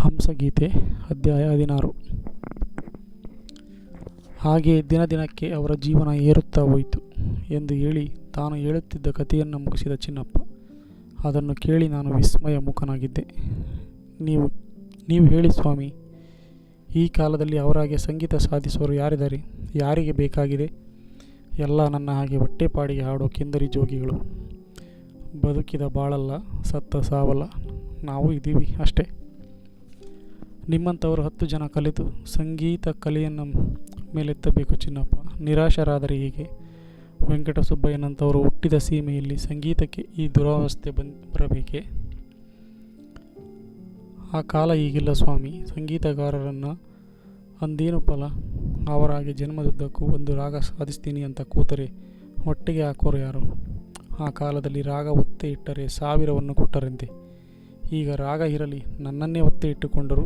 ಹಂಸಗೀತೆ ಅಧ್ಯಾಯ 16. ಹಾಗೆ ದಿನಕ್ಕೆ ಅವರ ಜೀವನ ಏರುತ್ತಾ ಹೋಯಿತು ಎಂದು ಹೇಳಿ ತಾನು ಹೇಳುತ್ತಿದ್ದ ಕಥೆಯನ್ನು ಮುಗಿಸಿದ ಚಿನ್ನಪ್ಪ. ಅದನ್ನು ಕೇಳಿ ನಾನು ವಿಸ್ಮಯ ಮುಖನಾಗಿದ್ದೆ. ನೀವು ಹೇಳಿ ಸ್ವಾಮಿ, ಈ ಕಾಲದಲ್ಲಿ ಅವರಾಗೆ ಸಂಗೀತ ಸಾಧಿಸೋರು ಯಾರಿದ್ದಾರೆ? ಯಾರಿಗೆ ಬೇಕಾಗಿದೆ? ಎಲ್ಲ ನನ್ನ ಹಾಗೆ ಹೊಟ್ಟೆಪಾಡಿಗೆ ಹಾಡೋ ಕಿಂದರಿ ಜೋಗಿಗಳು. ಬದುಕಿದ ಬಾಳಲ್ಲ, ಸತ್ತ ಸಾವಲ್ಲ, ನಾವು ಇದ್ದೀವಿ ಅಷ್ಟೇ. ನಿಮ್ಮಂಥವರು 10 ಜನ ಕಲಿತು ಸಂಗೀತ ಕಲೆಯನ್ನು ಮೇಲೆತ್ತಬೇಕು ಚಿನ್ನಪ್ಪ. ನಿರಾಶರಾದರೆ ಹೀಗೆ. ವೆಂಕಟಸುಬ್ಬಯ್ಯನಂಥವರು ಹುಟ್ಟಿದ ಸೀಮೆಯಲ್ಲಿ ಸಂಗೀತಕ್ಕೆ ಈ ದುರವಸ್ಥೆ ಬರಬೇಕೆ? ಆ ಕಾಲ ಈಗಿಲ್ಲ ಸ್ವಾಮಿ. ಸಂಗೀತಗಾರರನ್ನು ಅಂದೇನು ಫಲ? ಅವರಾಗೆ ಜನ್ಮದುದ್ದಕ್ಕೂ ಒಂದು ರಾಗ ಸಾಧಿಸ್ತೀನಿ ಅಂತ ಕೂತರೆ ಹೊಟ್ಟೆಗೆ ಹಾಕೋರು ಯಾರು? ಆ ಕಾಲದಲ್ಲಿ ರಾಗ ಒತ್ತೆ ಇಟ್ಟರೆ 1000ವನ್ನು ಕೊಟ್ಟರಂತೆ. ಈಗ ರಾಗ ಇರಲಿ, ನನ್ನನ್ನೇ ಒತ್ತೆ ಇಟ್ಟುಕೊಂಡರೂ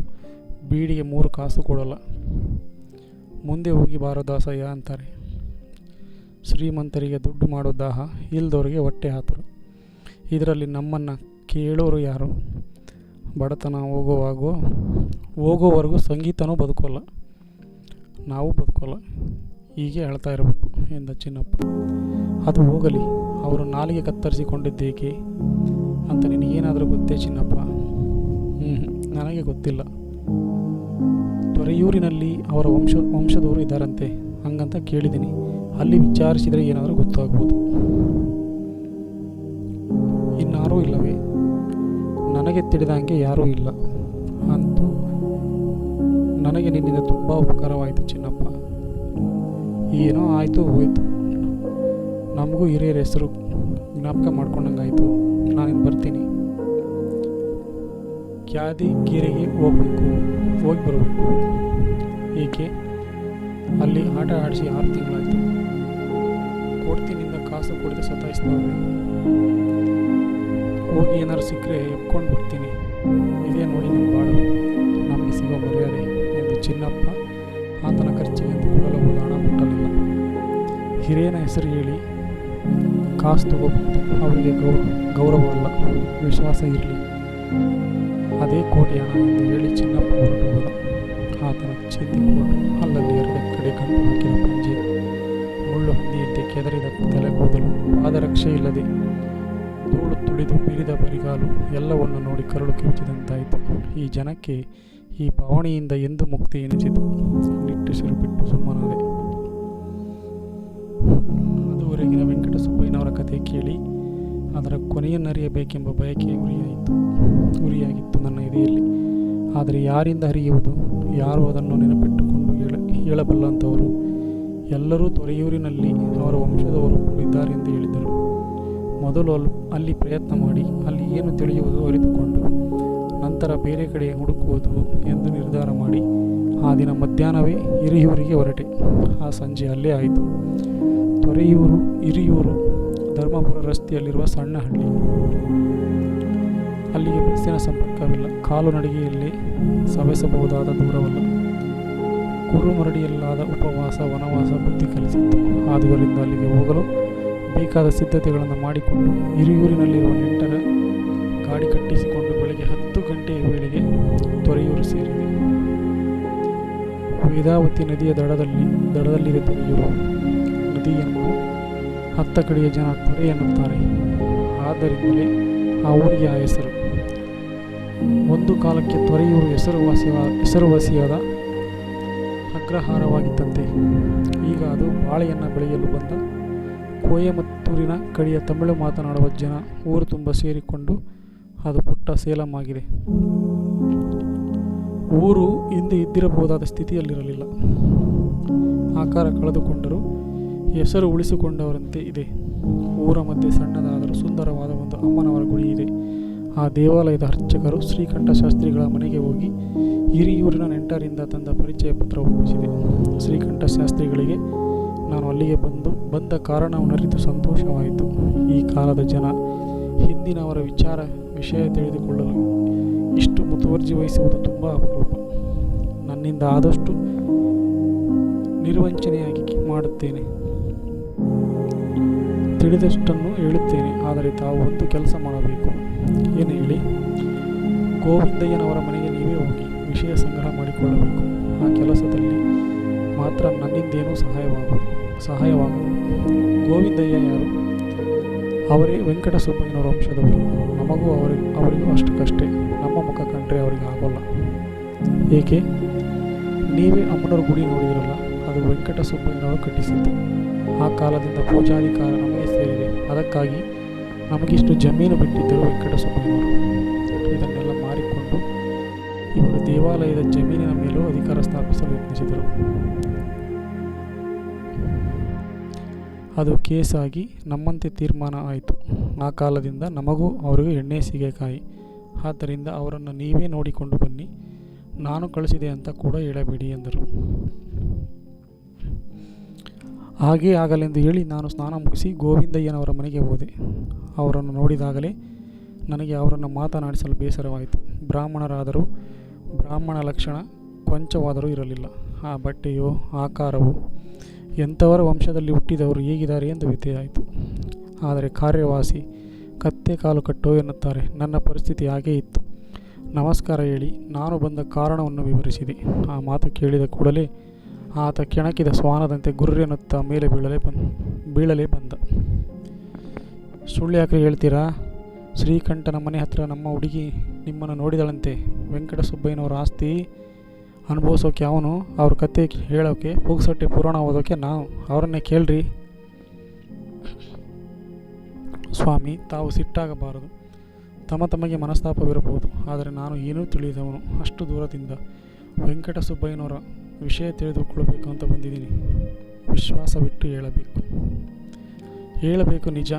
ಬೀಡಿಗೆ 3 ಕಾಸು ಕೊಡಲ್ಲ. ಮುಂದೆ ಹೋಗಿ ಬಾರೋ ದಾಸಯ್ಯ ಅಂತಾರೆ. ಶ್ರೀಮಂತರಿಗೆ ದುಡ್ಡು ಮಾಡೋ ದಾಹ, ಇಲ್ದವರಿಗೆ ಹೊಟ್ಟೆ ಹಾತರು. ಇದರಲ್ಲಿ ನಮ್ಮನ್ನು ಕೇಳೋರು ಯಾರು? ಬಡತನ ಹೋಗೋವರೆಗೂ ಸಂಗೀತನೂ ಬದುಕೋಲ್ಲ, ನಾವು ಬದುಕೋಲ್ಲ. ಹೀಗೆ ಹೇಳ್ತಾ ಇರಬೇಕು ಎಂದ ಚಿನ್ನಪ್ಪ. ಅದು ಹೋಗಲಿ, ಅವರು ನಾಲಿಗೆ ಕತ್ತರಿಸಿಕೊಂಡಿದ್ದೇಕೆ ಅಂತ ನಿನಗೇನಾದರೂ ಗೊತ್ತೇ ಚಿನ್ನಪ್ಪ? ನನಗೆ ಗೊತ್ತಿಲ್ಲ. ತೊರೆಯೂರಿನಲ್ಲಿ ಅವರ ವಂಶದವರು ಇದ್ದಾರಂತೆ, ಹಂಗಂತ ಕೇಳಿದ್ದೀನಿ. ಅಲ್ಲಿ ವಿಚಾರಿಸಿದರೆ ಏನಾದರೂ ಗೊತ್ತಾಗ್ಬೋದು. ಇನ್ನಾರೂ ಇಲ್ಲವೇ? ನನಗೆ ತಿಳಿದಂಗೆ ಯಾರೂ ಇಲ್ಲ. ಅಂತೂ ನನಗೆ ನಿನ್ನಿಂದ ತುಂಬ ಉಪಕಾರವಾಯಿತು ಚಿನ್ನಪ್ಪ. ಏನೋ ಆಯಿತು ಹೋಯಿತು. ನಮಗೂ ಹಿರಿಯರ ಹೆಸರು ಜ್ಞಾಪಕ ಮಾಡ್ಕೊಂಡಂಗಾಯಿತು. ನಾನಿನ್ನು ಬರ್ತೀನಿ. ಕ್ಯಾದಿಗಿರಿಗೆ ಹೋಗಿ ಬರಬೇಕು. ಏಕೆ? ಅಲ್ಲಿ ಆಟ ಆಡಿಸಿ 6 ತಿಂಗಳಾಯಿತು. ಕೊಡ್ತಿನಿಂದ ಕಾಸು ಕೊಡದೆ ಸತಾಯಿಸ್ತಾವೆ. ಹೋಗಿ ಏನಾರು ಸಿಕ್ಕರೆ ಎಪ್ಕೊಂಡು ಬರ್ತೀನಿ. ಇದೇ ನೋಡಿ ನಮ್ಮ ಬಾಳು, ನಮಗೆ ಸಿಗೋ ಮರ್ಯಾದೆ ಎಂದು ಚಿನ್ನಪ್ಪ ಆತನ ಖರ್ಚಿಗೆ ಎಂದು ಕೊಡಲು ಹೋದ ಹಣ ಮುಟ್ಟಲಿಲ್ಲ. ಹಿರಿಯನ ಹೆಸರು ಹೇಳಿ ಕಾಸು ತಗೋಬಹುದು. ಅವರಿಗೆ ಗೌರವವಲ್ಲ, ವಿಶ್ವಾಸ ಇರಲಿ. ಅದೇ ಕೋಟಿ ಹಣ ಎಂದು ಹೇಳಿ ಚಿನ್ನಪ್ಪ ಹೊರಟು ಹೋದ. ಆತನ ಚೀತಿ ಕೋಟು, ಅಲ್ಲಲ್ಲಿ 2 ಕಡೆ ಗಂಟು ಹಾಕಿದ ಪಂಜೆ, ಮುಳ್ಳು ಹಂದಿಯಂತೆ ಕೆದರಿದ ತಲೆಗೂದಲು, ಪಾದರಕ್ಷೆ ಇಲ್ಲದೆ ಧೂಳು ತುಳಿದು ಬಿರಿದ ಬರಿಗಾಲು ಎಲ್ಲವನ್ನು ನೋಡಿ ಕರುಳು ಕಿವುಚಿದಂತಾಯಿತು. ಈ ಜನಕ್ಕೆ ಈ ಭಾವನೆಯಿಂದ ಎಂದು ಮುಕ್ತಿ ಎನಿಸಿತು. ನಿಟ್ಟುಸಿರು ಬಿಟ್ಟು ಸುಮ್ಮನಾದೆ. ಅದುವರೆಗಿನ ವೆಂಕಟಸುಬ್ಬಯ್ಯನವರ ಕಥೆ ಕೇಳಿ ಅದರ ಕೊನೆಯನ್ನರಿಯಬೇಕೆಂಬ ಬಯಕೆ ಉರಿಯಾಗಿತ್ತು ನನ್ನ ಎದೆಯಲ್ಲಿ. ಆದರೆ ಯಾರಿಂದ ಹರಿಯುವುದು? ಯಾರು ಅದನ್ನು ನೆನಪಿಟ್ಟುಕೊಂಡು ಹೇಳಬಲ್ಲಂಥವರು? ಎಲ್ಲರೂ ತೊರೆಯೂರಿನಲ್ಲಿ ಅವರ ವಂಶದವರು ಇದ್ದಾರೆಂದು ಹೇಳಿದರು. ಮೊದಲು ಅಲ್ಲಿ ಪ್ರಯತ್ನ ಮಾಡಿ ಅಲ್ಲಿ ಏನು ತಿಳಿಯುವುದು ಅರಿತುಕೊಂಡು ನಂತರ ಬೇರೆ ಕಡೆ ಹುಡುಕುವುದು ಎಂದು ನಿರ್ಧಾರ ಮಾಡಿ ಆ ದಿನ ಮಧ್ಯಾಹ್ನವೇ ಹಿರಿಯೂರಿಗೆ ಹೊರಟೆ. ಆ ಸಂಜೆ ಅಲ್ಲೇ ಆಯಿತು. ಹಿರಿಯೂರು ಧರ್ಮಪುರ ರಸ್ತೆಯಲ್ಲಿರುವ ಸಣ್ಣ ಹಳ್ಳಿ. ಅಲ್ಲಿಗೆ ಬಸ್ಸಿನ ಸಂಪರ್ಕವಿಲ್ಲ. ಕಾಲು ನಡಿಗೆಯಲ್ಲೇ ಸವೆಸಬಹುದಾದ ದೂರವಲ್ಲ. ಕುರುಮರಡಿಯಲ್ಲಾದ ಉಪವಾಸ ವನವಾಸ ಬುದ್ಧಿ ಕಲಿಸಿತ್ತು. ಆದುದರಿಂದ ಅಲ್ಲಿಗೆ ಹೋಗಲು ಬೇಕಾದ ಸಿದ್ಧತೆಗಳನ್ನು ಮಾಡಿಕೊಂಡು ಹಿರಿಯೂರಿನಲ್ಲಿರುವ ನೆಂಟರ ಗಾಡಿ ಕಟ್ಟಿಸಿಕೊಂಡು ಬೆಳಗ್ಗೆ 10 ಗಂಟೆಯ ವೇಳೆಗೆ ತೊರೆಯೂರು ಸೇರಿದೆ. ವೇದಾವತಿ ನದಿಯ ದಡದಲ್ಲಿದೆ ತೊರೆಯೂರು. ನದಿಯನ್ನು 10 ಕಡೆಯ ಜನ ತೊರೆ ಎನ್ನುತ್ತಾರೆ. ಆದ್ದರಿಂದಲೇ ಆ ಊರಿಗೆ ಆ ಹೆಸರು. ಒಂದು ಕಾಲಕ್ಕೆ ತೊರೆಯೂರು ಹೆಸರುವಾಸಿಯಾದ ಅಗ್ರಹಾರವಾಗಿತ್ತಂತೆ. ಈಗ ಅದು ಬಾಳೆಯನ್ನು ಬೆಳೆಯಲು ಬಂದ ಕೊಯಮತ್ತೂರಿನ ಕಡೆಯ ತಮಿಳು ಮಾತನಾಡುವ ಜನ ಊರು ತುಂಬ ಸೇರಿಕೊಂಡು ಅದು ಪುಟ್ಟ ಸೇಲಂ ಆಗಿದೆ. ಊರು ಹಿಂದೆ ಇದ್ದಿರಬಹುದಾದ ಸ್ಥಿತಿಯಲ್ಲಿರಲಿಲ್ಲ. ಆಕಾರ ಕಳೆದುಕೊಂಡರೂ ಹೆಸರು ಉಳಿಸಿಕೊಂಡವರಂತೆ ಇದೆ. ಊರ ಮಧ್ಯೆ ಸಣ್ಣದಾದರೂ ಸುಂದರವಾದ ಒಂದು ಅಮ್ಮನವರ ಗುಡಿ ಇದೆ. ಆ ದೇವಾಲಯದ ಅರ್ಚಕರು ಶ್ರೀಕಂಠ ಶಾಸ್ತ್ರಿಗಳ ಮನೆಗೆ ಹೋಗಿ ಹಿರಿಯೂರಿನ ನೆಂಟರಿಂದ ತಂದ ಪರಿಚಯ ಪತ್ರ ಒಪ್ಪಿಸಿದೆ. ಶ್ರೀಕಂಠ ಶಾಸ್ತ್ರಿಗಳಿಗೆ ನಾನು ಅಲ್ಲಿಗೆ ಬಂದ ಕಾರಣವನ್ನರಿತು ಸಂತೋಷವಾಯಿತು. ಈ ಕಾಲದ ಜನ ಹಿಂದಿನವರ ವಿಷಯ ತಿಳಿದುಕೊಳ್ಳಲು ಇಷ್ಟು ಮುತುವರ್ಜಿ ವಹಿಸುವುದು ತುಂಬ ಅಪರೂಪ. ನನ್ನಿಂದ ಆದಷ್ಟು ನಿರ್ವಂಚನೆಯಾಗಿ ಮಾಡುತ್ತೇನೆ, ತಿಳಿದಷ್ಟನ್ನು ಹೇಳುತ್ತೇನೆ. ಆದರೆ ತಾವು ಒಂದು ಕೆಲಸ ಮಾಡಬೇಕು. ಏನು ಹೇಳಿ? ಗೋವಿಂದಯ್ಯನವರ ಮನೆಗೆ ನೀವು ನೀವೇ ಹೋಗಿ ವಿಷಯ ಸಂಗ್ರಹ ಮಾಡಿಕೊಳ್ಳಬೇಕು. ಆ ಕೆಲಸದಲ್ಲಿ ಮಾತ್ರ ನನ್ನಿಂದೇನೂ ಸಹಾಯವಾಗದು. ಗೋವಿಂದಯ್ಯ ಯಾರು? ಅವರೇ ವೆಂಕಟ ಸುಬ್ಬಯ್ಯನವರ ವಂಶದವರು. ನಮಗೂ ಅವರಿಗೂ ಅಷ್ಟಕ್ಕಷ್ಟೇ. ನಮ್ಮ ಮುಖ ಕಂಡ್ರೆ ಅವರಿಗೆ ಆಗೋಲ್ಲ. ಏಕೆ? ನೀವೇ ಅಮ್ಮನವ್ರ ಗುಡಿ ನೋಡಿದಿರಲ್ಲ, ಅದು ವೆಂಕಟ ಸುಬ್ಬಯ್ಯನವರು ಕಟ್ಟಿಸಿದ್ದು. ಆ ಕಾಲದಿಂದ ಪೂಜಾಧಿಕಾರ ನಮಗೆ ಸೇರಿದೆ. ಅದಕ್ಕಾಗಿ ನಮಗಿಷ್ಟು ಜಮೀನು ಬಿಟ್ಟಿದ್ದರು ವೆಂಕಟ ಸುಬ್ಬಯ್ಯನವರು. ಇದನ್ನೆಲ್ಲ ಮಾರಿಕೊಂಡು ಇವರು ದೇವಾಲಯದ ಜಮೀನಿನ ಮೇಲೂ ಅಧಿಕಾರ ಸ್ಥಾಪಿಸಲು ಯತ್ನಿಸಿದರು. ಅದು ಕೇಸಾಗಿ ನಮ್ಮಂತೆ ತೀರ್ಮಾನ ಆಯಿತು. ಆ ಕಾಲದಿಂದ ನಮಗೂ ಅವರಿಗೂ ಎಣ್ಣೆ ಸೀಗೆಕಾಯಿ. ಆದ್ದರಿಂದ ಅವರನ್ನು ನೀವೇ ನೋಡಿಕೊಂಡು ಬನ್ನಿ, ನಾನು ಕಳಿಸಿದೆ ಅಂತ ಕೂಡ ಹೇಳಬೇಡಿ ಎಂದರು. ಹಾಗೇ ಆಗಲೆಂದು ಹೇಳಿ ನಾನು ಸ್ನಾನ ಮುಗಿಸಿ ಗೋವಿಂದಯ್ಯನವರ ಮನೆಗೆ ಹೋದೆ. ಅವರನ್ನು ನೋಡಿದಾಗಲೇ ನನಗೆ ಅವರನ್ನು ಮಾತನಾಡಿಸಲು ಬೇಸರವಾಯಿತು. ಬ್ರಾಹ್ಮಣರಾದರೂ ಬ್ರಾಹ್ಮಣ ಲಕ್ಷಣ ಕೊಂಚವಾದರೂ ಇರಲಿಲ್ಲ. ಆ ಬಟ್ಟೆಯೋ ಆಕಾರವೋ ಎಂಥವರ ವಂಶದಲ್ಲಿ ಹುಟ್ಟಿದವರು ಹೇಗಿದ್ದಾರೆ ಎಂದು ವ್ಯಥೆಯಾಯಿತು. ಆದರೆ ಕಾರ್ಯವಾಸಿ ಕತ್ತೆ ಕಾಲು ಕಟ್ಟೋ ಎನ್ನುತ್ತಾರೆ. ನನ್ನ ಪರಿಸ್ಥಿತಿ ಹಾಗೇ ಇತ್ತು. ನಮಸ್ಕಾರ ಹೇಳಿ ನಾನು ಬಂದ ಕಾರಣವನ್ನು ವಿವರಿಸಿದೆ. ಆ ಮಾತು ಕೇಳಿದ ಕೂಡಲೇ ಆತ ಕೆಣಕಿದ ಶ್ವಾನದಂತೆ ಗುರ್ರೆನ್ನುತ್ತಾ ಮೇಲೆ ಬೀಳಲೇ ಬಂದ. ಸುಳ್ಳು ಯಾಕೆ ಹೇಳ್ತೀರಾ? ಶ್ರೀಕಂಠನ ಮನೆ ಹತ್ತಿರ ನಮ್ಮ ಹುಡುಗಿ ನಿಮ್ಮನ್ನು ನೋಡಿದಳಂತೆ. ವೆಂಕಟ ಸುಬ್ಬಯ್ಯನವರ ಆಸ್ತಿ ಅನುಭವಿಸೋಕೆ ಅವನು, ಅವ್ರ ಕತೆ ಹೇಳೋಕೆ, ಪುಗ್ಸಟ್ಟೆ ಪುರಾಣ ಓದೋಕೆ ನಾವು. ಅವರನ್ನೇ ಕೇಳ್ರಿ. ಸ್ವಾಮಿ, ತಾವು ಸಿಟ್ಟಾಗಬಾರದು. ತಮಗೆ ಮನಸ್ತಾಪವಿರಬಹುದು. ಆದರೆ ನಾನು ಏನೂ ತಿಳಿದವನು. ಅಷ್ಟು ದೂರದಿಂದ ವೆಂಕಟ ಸುಬ್ಬಯ್ಯನವರ ವಿಷಯ ತಿಳಿದುಕೊಳ್ಳಬೇಕು ಅಂತ ಬಂದಿದ್ದೀನಿ. ವಿಶ್ವಾಸವಿಟ್ಟು ಹೇಳಬೇಕು ನಿಜ.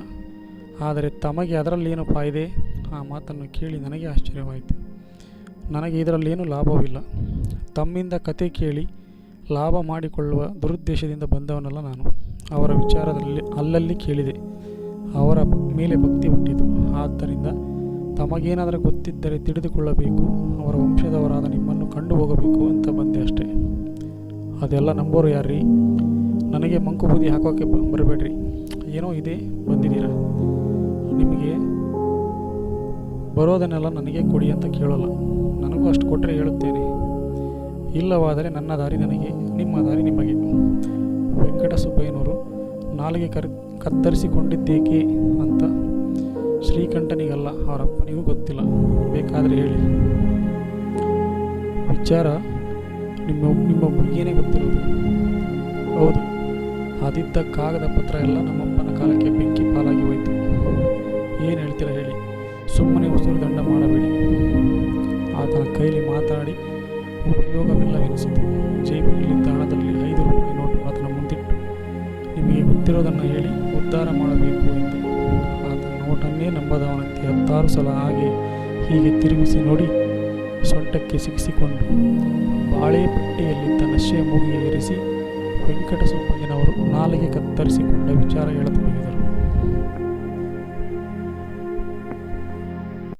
ಆದರೆ ತಮಗೆ ಅದರಲ್ಲೇನು ಫಾಯ್ದೆ? ಆ ಮಾತನ್ನು ಕೇಳಿ ನನಗೆ ಆಶ್ಚರ್ಯವಾಯಿತು. ನನಗೆ ಇದರಲ್ಲೇನೂ ಲಾಭವಿಲ್ಲ. ತಮ್ಮಿಂದ ಕತೆ ಕೇಳಿ ಲಾಭ ಮಾಡಿಕೊಳ್ಳುವ ದುರುದ್ದೇಶದಿಂದ ಬಂದವನಲ್ಲ ನಾನು. ಅವರ ವಿಚಾರದಲ್ಲಿ ಅಲ್ಲಲ್ಲಿ ಕೇಳಿದೆ. ಅವರ ಮೇಲೆ ಭಕ್ತಿ ಹುಟ್ಟಿತು. ಆದ್ದರಿಂದ ತಮಗೇನಾದರೂ ಗೊತ್ತಿದ್ದರೆ ತಿಳಿದುಕೊಳ್ಳಬೇಕು. ಅವರ ವಂಶದವರಾದ ನಿಮ್ಮನ್ನು ಕಂಡು ಹೋಗಬೇಕು ಅಂತ ಬಂದೆ ಅಷ್ಟೇ. ಅದೆಲ್ಲ ನಂಬೋರು ಯಾರ್ರೀ? ನನಗೆ ಮಂಕು ಬೂದಿ ಹಾಕೋಕ್ಕೆ ಬರಬೇಡ್ರಿ. ಏನೋ ಇದೆ, ಬಂದಿದ್ದೀರಾ. ನಿಮಗೆ ಬರೋದನ್ನೆಲ್ಲ ನನಗೆ ಕೊಡಿ ಅಂತ ಕೇಳೋಲ್ಲ. ನನಗೂ ಅಷ್ಟು ಕೊಟ್ಟರೆ ಹೇಳುತ್ತೇನೆ. ಇಲ್ಲವಾದರೆ ನನ್ನ ದಾರಿ ನನಗೆ, ನಿಮ್ಮ ದಾರಿ ನಿಮಗೆ. ವೆಂಕಟ ಸುಬ್ಬಯ್ಯನವರು ನಾಲಿಗೆ ಕತ್ತರಿಸಿಕೊಂಡಿದ್ದೇಕೆ ಅಂತ ಶ್ರೀಕಂಠನಿಗಲ್ಲ, ಅವರಪ್ಪನಿಗೂ ಗೊತ್ತಿಲ್ಲ. ಬೇಕಾದರೆ ಹೇಳಿ. ವಿಚಾರ ನಿಮ್ಮೊಬ್ಬರಿಗೇನೆ ಗೊತ್ತಿರೋದು. ಹೌದು, ಅದಿದ್ದ ಕಾಗದ ಪತ್ರ ಎಲ್ಲ ನಮ್ಮಪ್ಪನ ಕಾಲಕ್ಕೆ ಬೆಂಕಿ ಪಾಲಾಗಿ ಹೋಯಿತು. ಏನು ಹೇಳ್ತೀರಾ ಹೇಳಿ? ಸುಮ್ಮನೆ ಉಸಿರು ದಂಡ ಮಾಡಬೇಡಿ. ಆತನ ಕೈಲಿ ಮಾತಾಡಿ ಉಪಯೋಗವಿಲ್ಲವೆನಿಸಿತು. ಜೇಬಿನಲ್ಲಿದ್ದ ಹಣದಲ್ಲಿ 5 ರೂಪಾಯಿ ನೋಟು ಆತನ ಮುಂದಿಟ್ಟು, ನಿಮಗೆ ಗೊತ್ತಿರೋದನ್ನು ಹೇಳಿ ಉದ್ಧಾರ ಮಾಡಬೇಕು ಎಂದೆ. ಆತನ ನೋಟನ್ನೇ ನಂಬದವನಂತೆ 16 ಸಲ ಹೀಗೆ ತಿರುಗಿಸಿ ನೋಡಿ ಸೊಂಟಕ್ಕೆ ಸಿಕ್ಕಿಸಿಕೊಂಡು ಬಾಳೆ ಪಟ್ಟಿಯಲ್ಲಿದ್ದ ನಶೆಯ ಮೂಗಿಗೆ ಇರಿಸಿ ವೆಂಕಟ ಸುಬ್ಬಯ್ಯನವರು ನಾಲಿಗೆ ಕತ್ತರಿಸಿಕೊಂಡ ವಿಚಾರ ಹೇಳತೊಡಗಿದರು.